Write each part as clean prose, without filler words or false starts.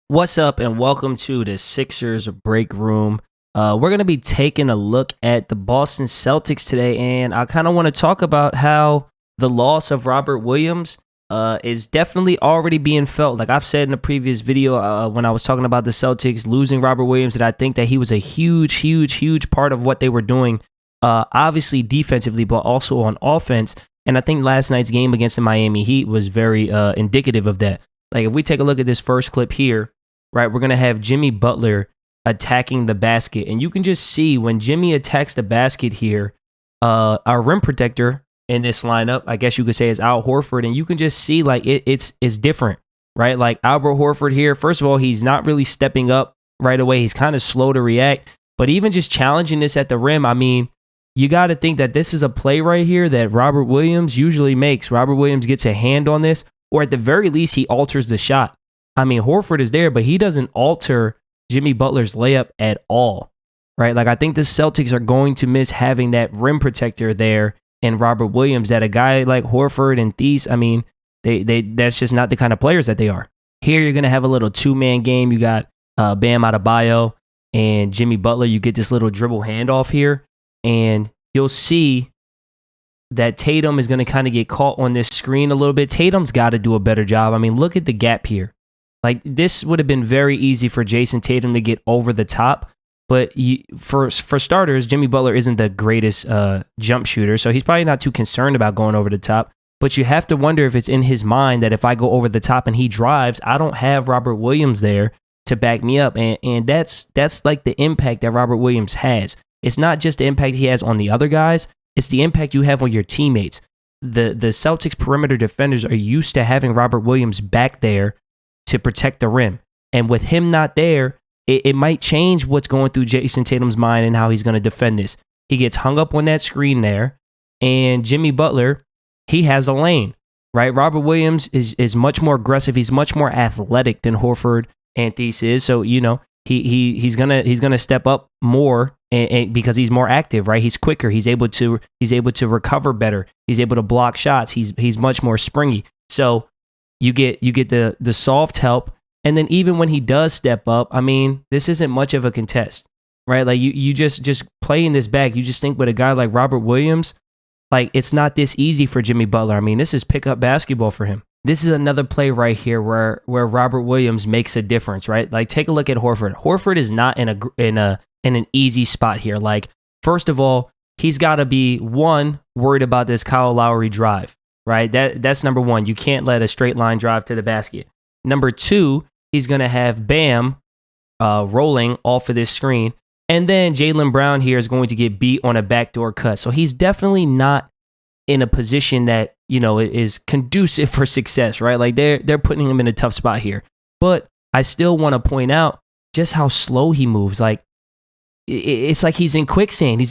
What's up, and welcome to the Sixers break room. We're going to be taking a look at the Boston Celtics today, and I kind of want to talk about how the loss of Robert Williams is definitely already being felt. Like I've said in a previous video when I was talking about the Celtics losing Robert Williams, that I think that he was a huge part of what they were doing, obviously defensively, but also on offense. And I think last night's game against the Miami Heat was very indicative of that. Like if we take a look at this first clip here, right, we're going to have Jimmy Butler attacking the basket. And you can just see when Jimmy attacks the basket here, our rim protector in this lineup, I guess you could say, is Al Horford. And you can just see like it's different, right? Like Albert Horford here, first of all, he's not really stepping up right away. He's kind of slow to react. But even just challenging this at the rim, I mean, you got to think that this is a play right here that Robert Williams usually makes. Robert Williams gets a hand on this, or at the very least, he alters the shot. I mean, Horford is there, but he doesn't alter Jimmy Butler's layup at all, right? Like, I think the Celtics are going to miss having that rim protector there and Robert Williams, that a guy like Horford and Thies, I mean, that's just not the kind of players that they are. Here, you're going to have a little two-man game. You got Bam Adebayo and Jimmy Butler. You get this little dribble handoff here, and you'll see that Tatum is going to kind of get caught on this screen a little bit. Tatum's got to do a better job. I mean, look at the gap here. Like, this would have been very easy for Jason Tatum to get over the top. But for starters, Jimmy Butler isn't the greatest jump shooter, so he's probably not too concerned about going over the top. But you have to wonder if it's in his mind that if I go over the top and he drives, I don't have Robert Williams there to back me up. And that's like the impact that Robert Williams has. It's not just the impact he has on the other guys. It's the impact you have on your teammates. The Celtics perimeter defenders are used to having Robert Williams back there to protect the rim. And with him not there, it might change what's going through Jason Tatum's mind and how he's going to defend this. He gets hung up on that screen there, and Jimmy Butler, he has a lane, right? Robert Williams is much more aggressive. He's much more athletic than Horford and Thies is. So, you know, he's gonna step up more and because he's more active, right? He's quicker. He's able to recover better. He's able to block shots. He's much more springy. So you get the soft help. And then even when he does step up, I mean, this isn't much of a contest, right? Like you just playing this back. You just think with a guy like Robert Williams, like it's not this easy for Jimmy Butler. I mean, this is pickup basketball for him. This is another play right here where Robert Williams makes a difference, right? Like take a look at Horford. Horford is not in an easy spot here. Like first of all, he's got to be worried about this Kyle Lowry drive, right? That's number one. You can't let a straight line drive to the basket. Number two, he's going to have Bam rolling off of this screen. And then Jaylen Brown here is going to get beat on a backdoor cut. So he's definitely not in a position that, you know, is conducive for success, right? Like they're putting him in a tough spot here. But I still want to point out just how slow he moves. Like it's like he's in quicksand. He's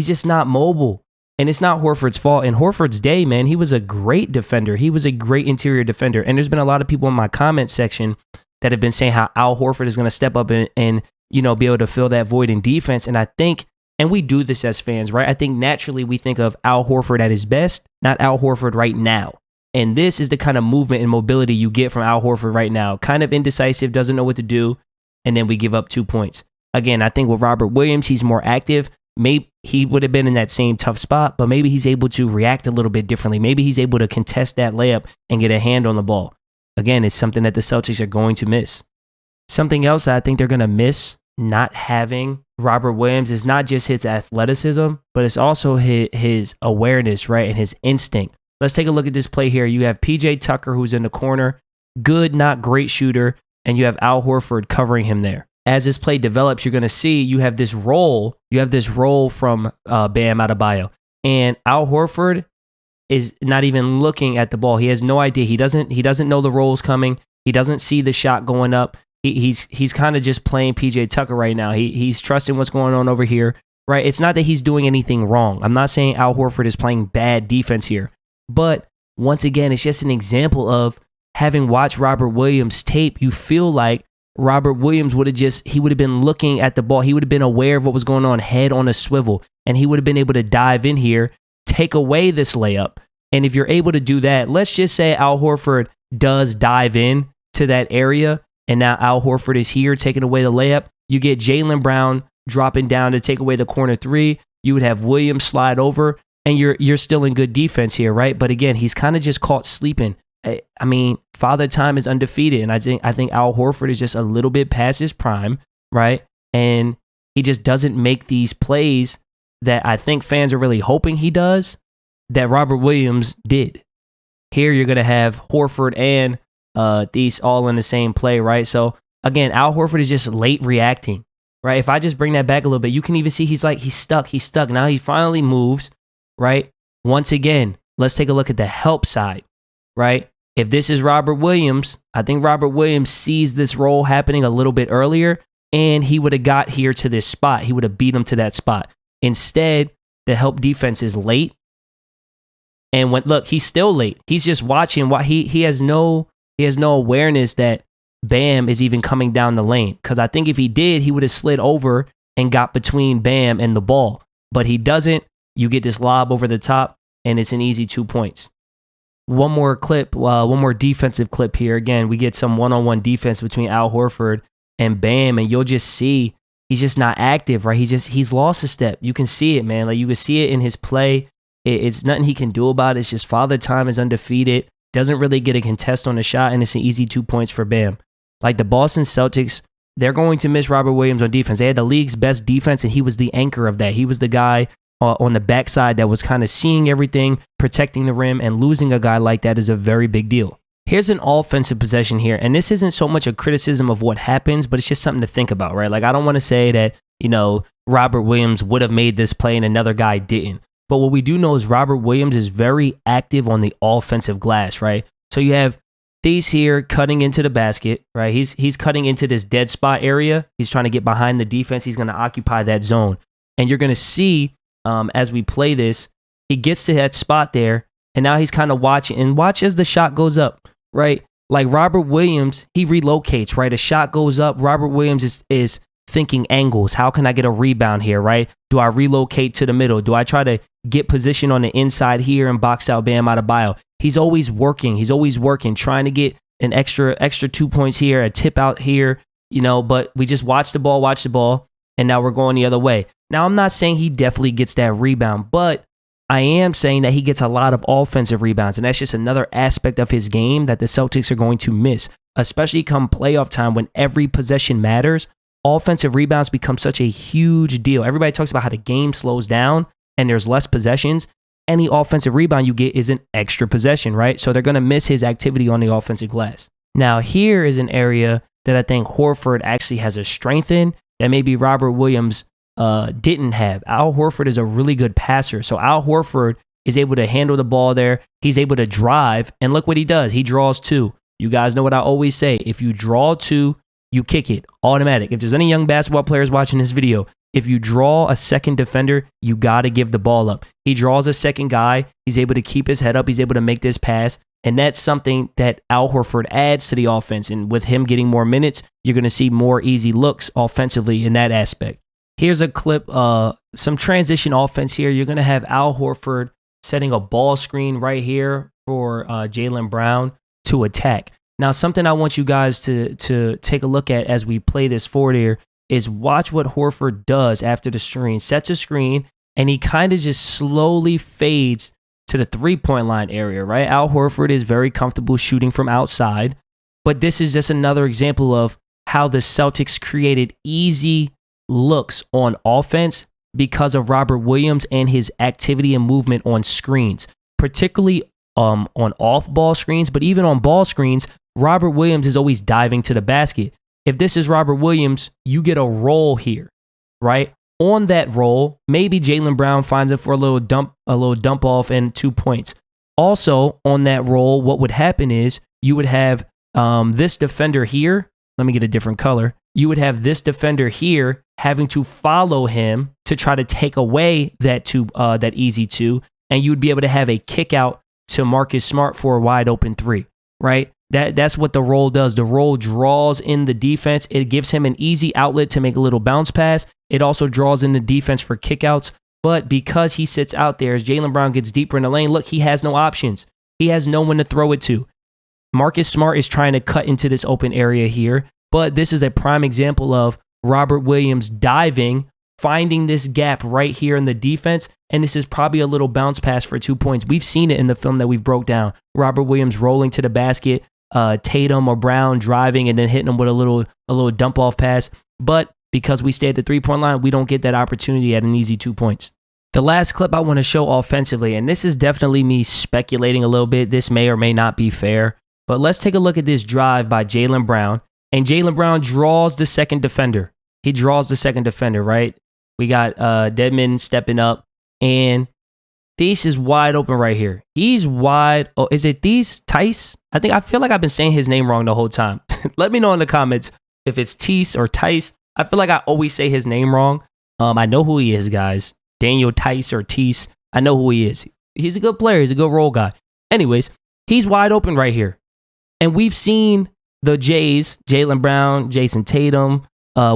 just not mobile. And it's not Horford's fault. In Horford's day, man, he was a great defender. He was a great interior defender. And there's been a lot of people in my comment section that have been saying how Al Horford is going to step up and you know, be able to fill that void in defense. And I think, and we do this as fans, right? I think naturally we think of Al Horford at his best, not Al Horford right now. And this is the kind of movement and mobility you get from Al Horford right now. Kind of indecisive, doesn't know what to do. And then we give up 2 points. Again, I think with Robert Williams, he's more active. Maybe he would have been in that same tough spot, but maybe he's able to react a little bit differently. Maybe he's able to contest that layup and get a hand on the ball. Again, it's something that the Celtics are going to miss. Something else I think they're going to miss not having Robert Williams is not just his athleticism, but it's also his awareness, right? And his instinct. Let's take a look at this play here. You have PJ Tucker, who's in the corner, good, not great shooter, and you have Al Horford covering him there. As this play develops, you're going to see you have this roll. You have this roll from Bam Adebayo. And Al Horford is not even looking at the ball. He has no idea. He doesn't know the roll's coming. He doesn't see the shot going up. He's kind of just playing PJ Tucker right now. He's trusting what's going on over here, right? It's not that he's doing anything wrong. I'm not saying Al Horford is playing bad defense here. But once again, it's just an example of having watched Robert Williams tape. You feel like Robert Williams would have been looking at the ball. He would have been aware of what was going on, head on a swivel, and he would have been able to dive in here, take away this layup. And if you're able to do that, let's just say Al Horford does dive in to that area, and now Al Horford is here taking away the layup. You get Jaylen Brown dropping down to take away the corner three. You would have Williams slide over, and you're still in good defense here, right? But again, he's kind of just caught sleeping. I mean, Father Time is undefeated, and I think Al Horford is just a little bit past his prime, right? And he just doesn't make these plays that I think fans are really hoping he does, that Robert Williams did. Here you're going to have Horford and these all in the same play, right? So again, Al Horford is just late reacting, right? If I just bring that back a little bit, you can even see he's stuck. Now he finally moves, right? Once again, let's take a look at the help side, right? If this is Robert Williams, I think Robert Williams sees this roll happening a little bit earlier, and he would have got here to this spot. He would have beat him to that spot. Instead, the help defense is late. And look, he's still late. He's just watching. He has no awareness that Bam is even coming down the lane. Because I think if he did, he would have slid over and got between Bam and the ball. But he doesn't. You get this lob over the top, and it's an easy 2 points. One more defensive clip here. Again, we get some one-on-one defense between Al Horford and Bam, and you'll just see he's just not active, right? He's lost a step. You can see it, man. Like, you can see it in his play. It's nothing he can do about it. It's just Father Time is undefeated. Doesn't really get a contest on the shot, and it's an easy 2 points for Bam. Like, the Boston Celtics, they're going to miss Robert Williams on defense. They had the league's best defense, and he was the anchor of that. He was the guy on the backside that was kind of seeing everything, protecting the rim, and losing a guy like that is a very big deal. Here's an offensive possession here, and this isn't so much a criticism of what happens, but it's just something to think about, right? Like, I don't want to say that, Robert Williams would have made this play and another guy didn't. But what we do know is Robert Williams is very active on the offensive glass, right? So you have these here cutting into the basket, right? He's cutting into this dead spot area. He's trying to get behind the defense. He's going to occupy that zone. And you're going to see as we play this, he gets to that spot there, and now he's kind of watching. And watch as the shot goes up, right? Like Robert Williams, he relocates, right? A shot goes up. Robert Williams is thinking angles. How can I get a rebound here, right? Do I relocate to the middle? Do I try to get position on the inside here and box out Bam Adebayo? He's always working, trying to get an extra 2 points here, a tip out here, but we just watch the ball, and now we're going the other way. Now, I'm not saying he definitely gets that rebound, but I am saying that he gets a lot of offensive rebounds, and that's just another aspect of his game that the Celtics are going to miss, especially come playoff time when every possession matters. Offensive rebounds become such a huge deal. Everybody talks about how the game slows down and there's less possessions. Any offensive rebound you get is an extra possession, right? So they're going to miss his activity on the offensive glass. Now, here is an area that I think Horford actually has a strength in that maybe Robert Williams didn't have. Al Horford is a really good passer. So Al Horford is able to handle the ball there. He's able to drive. And look what he does. He draws two. You guys know what I always say. If you draw two, you kick it. Automatic. If there's any young basketball players watching this video, if you draw a second defender, you got to give the ball up. He draws a second guy. He's able to keep his head up. He's able to make this pass. And that's something that Al Horford adds to the offense. And with him getting more minutes, you're going to see more easy looks offensively in that aspect. Here's a clip, some transition offense here. You're going to have Al Horford setting a ball screen right here for Jaylen Brown to attack. Now, something I want you guys to take a look at as we play this forward here is watch what Horford does after the screen. Sets a screen, and he kind of just slowly fades to the three-point line area, right? Al Horford is very comfortable shooting from outside, but this is just another example of how the Celtics created easy looks on offense because of Robert Williams and his activity and movement on screens, particularly on off-ball screens, but even on ball screens, Robert Williams is always diving to the basket. If this is Robert Williams, you get a roll here, right? On that roll, maybe Jaylen Brown finds it for a little dump off and 2 points. Also, on that roll, what would happen is you would have this defender here. Let me get a different color. You would have this defender here having to follow him to try to take away that easy two, and you would be able to have a kick out to Marcus Smart for a wide open three, right? That's what the roll does. The roll draws in the defense. It gives him an easy outlet to make a little bounce pass. It also draws in the defense for kickouts. But because he sits out there, as Jaylen Brown gets deeper in the lane, look, he has no options. He has no one to throw it to. Marcus Smart is trying to cut into this open area here, but this is a prime example of Robert Williams diving, finding this gap right here in the defense, and this is probably a little bounce pass for 2 points. We've seen it in the film that we've broke down. Robert Williams rolling to the basket, Tatum or Brown driving and then hitting him with a little dump off pass, but because we stay at the 3-point line, we don't get that opportunity at an easy 2 points. The last clip I want to show offensively, and this is definitely me speculating a little bit. This may or may not be fair, but let's take a look at this drive by Jaylen Brown. And Jaylen Brown draws the second defender. He draws the second defender, right? We got Dedmon stepping up, and Thies is wide open right here. He's wide. Oh, is it Thies? Tice? I feel like I've been saying his name wrong the whole time. Let me know in the comments if it's Thies or Tice. I feel like I always say his name wrong. I know who he is, guys. Daniel Tice or Thies. I know who he is. He's a good player. He's a good role guy. Anyways, he's wide open right here. And we've seen the Jays, Jaylen Brown, Jason Tatum.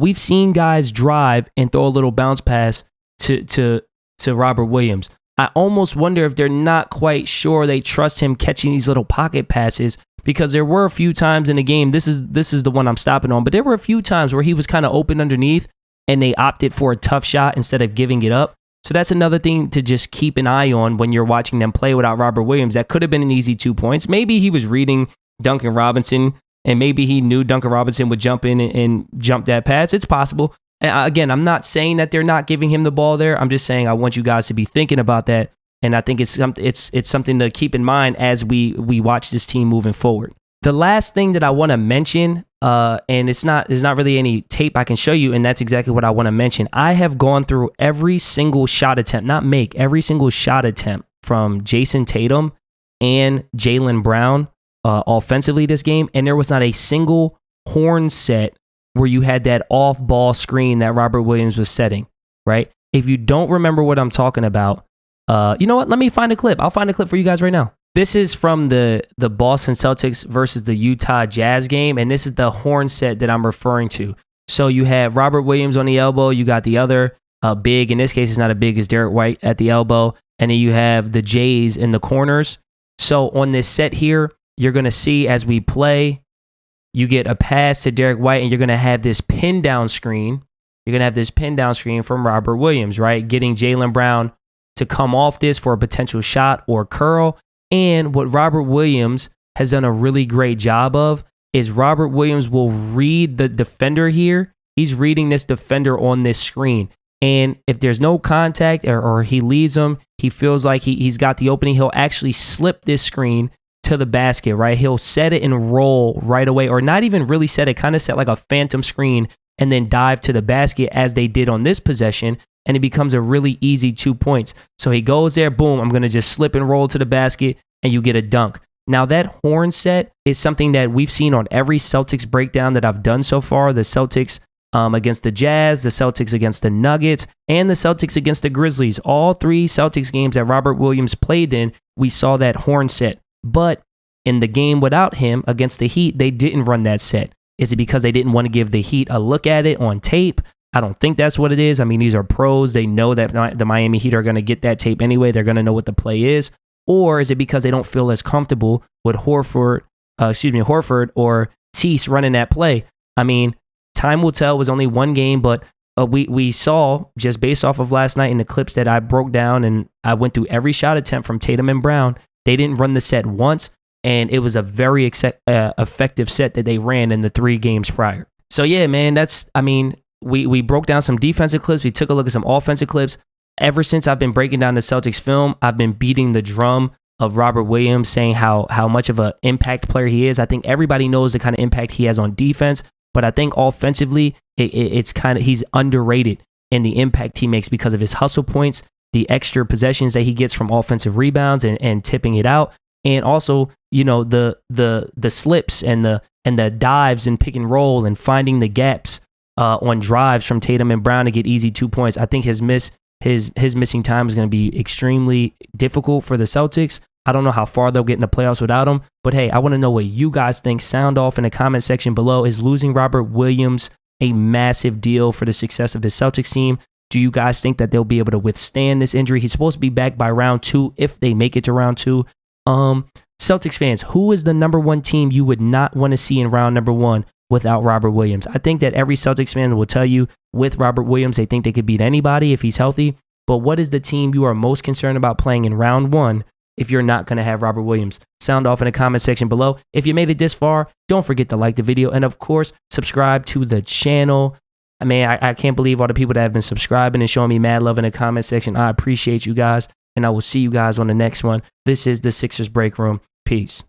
We've seen guys drive and throw a little bounce pass to Robert Williams. I almost wonder if they're not quite sure they trust him catching these little pocket passes, because there were a few times in the game, this is the one I'm stopping on, but there were a few times where he was kind of open underneath and they opted for a tough shot instead of giving it up. So that's another thing to just keep an eye on when you're watching them play without Robert Williams. That could have been an easy 2 points. Maybe he was reading Duncan Robinson, and maybe he knew Duncan Robinson would jump in and jump that pass. It's possible. And again, I'm not saying that they're not giving him the ball there. I'm just saying I want you guys to be thinking about that. And I think it's something to keep in mind as we watch this team moving forward. The last thing that I want to mention, and there's not really any tape I can show you, and that's exactly what I want to mention. I have gone through every single shot attempt, every single shot attempt from Jason Tatum and Jaylen Brown offensively this game, and there was not a single horn set where you had that off-ball screen that Robert Williams was setting, right? If you don't remember what I'm talking about, you know what? Let me find a clip. I'll find a clip for you guys right now. This is from the Boston Celtics versus the Utah Jazz game, and this is the horn set that I'm referring to. So you have Robert Williams on the elbow. You got the other big, in this case, it's not as big as Derek White at the elbow, and then you have the Jays in the corners. So on this set here, you're going to see as we play, you get a pass to Derek White, and you're going to have this pin down screen. You're going to have this pin down screen from Robert Williams, right? Getting Jaylen Brown to come off this for a potential shot or curl. And what Robert Williams has done a really great job of is Robert Williams will read the defender here. He's reading this defender on this screen. And if there's no contact or he leaves him, he feels like he's got the opening, he'll actually slip this screen to the basket, right? He'll set it and roll right away, or not even really set it, kind of set like a phantom screen and then dive to the basket as they did on this possession. And it becomes a really easy 2 points. So he goes there, boom, I'm going to just slip and roll to the basket, and you get a dunk. Now, that horn set is something that we've seen on every Celtics breakdown that I've done so far. The Celtics against the Jazz, the Celtics against the Nuggets, and the Celtics against the Grizzlies. All three Celtics games that Robert Williams played in, we saw that horn set. But in the game without him against the Heat, they didn't run that set. Is it because they didn't want to give the Heat a look at it on tape? I don't think that's what it is. I mean, these are pros. They know that the Miami Heat are going to get that tape anyway. They're going to know what the play is. Or is it because they don't feel as comfortable with Horford or Thies running that play? I mean, time will tell. It was only one game, but we saw, just based off of last night in the clips that I broke down, and I went through every shot attempt from Tatum and Brown, they didn't run the set once, and it was a very effective set that they ran in the 3 games prior. So yeah, man, we broke down some defensive clips. We took a look at some offensive clips. Ever since I've been breaking down the Celtics film, I've been beating the drum of Robert Williams, saying how much of an impact player he is. I think everybody knows the kind of impact he has on defense, but I think offensively, it's kind of, he's underrated in the impact he makes because of his hustle points, the extra possessions that he gets from offensive rebounds and tipping it out, and also, you know, the slips and the dives and pick and roll and finding the gaps on drives from Tatum and Brown to get easy 2 points. I think his missing time is going to be extremely difficult for the Celtics. I don't know how far they'll get in the playoffs without him, but hey, I want to know what you guys think. Sound off in the comment section below. Is losing Robert Williams a massive deal for the success of the Celtics team? Do you guys think that they'll be able to withstand this injury? He's supposed to be back by round 2 if they make it to round 2. Celtics fans, who is the number one team you would not want to see in round number one without Robert Williams? I think that every Celtics fan will tell you with Robert Williams, they think they could beat anybody if he's healthy. But what is the team you are most concerned about playing in round one if you're not going to have Robert Williams? Sound off in the comment section below. If you made it this far, don't forget to like the video. And of course, subscribe to the channel. I mean, I can't believe all the people that have been subscribing and showing me mad love in the comment section. I appreciate you guys. And I will see you guys on the next one. This is the Sixers Break Room. Peace.